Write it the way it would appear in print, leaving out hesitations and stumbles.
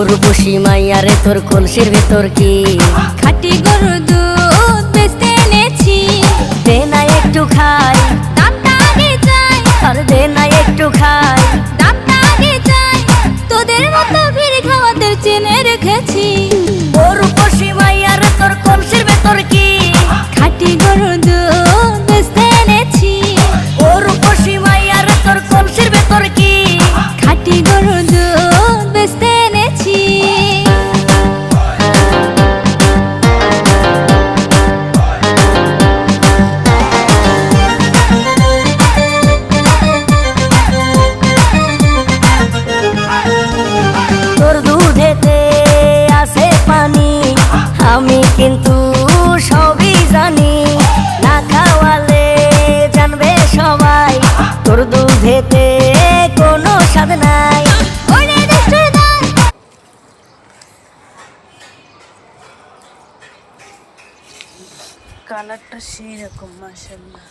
উর্বশী মাইয়ারে তোর কলসির ভেতর কি খাঁটি গরুর দুধ বেচতে এনেছি। দে না একটু খাই, দামটা আগে চাই, আর দে না একটু খাই। দামটা আগে চাই, তোদের মতো ভিড় খাওয়াদের চেনে রেখেছি। উর্বশী মাইয়ারে তোর কলসির ভেতর কি খাঁটি গরুর দুধ বেচতে এনেছি। উর্বশী মাইয়ারে তোর কলসির ভেতর কি খাঁটি গরুর দুধ বেচতে এনেছি। তোর দুধেতে আছে পানি, আমি কিন্তু সবই জানি। না খাওয়ালে জানবে সবাই তোর দুধেতে কোনো স্বাদ নাই। ওরে দুষ্টুর দল, কালারটা সেই রকম, মাশাআল্লাহ।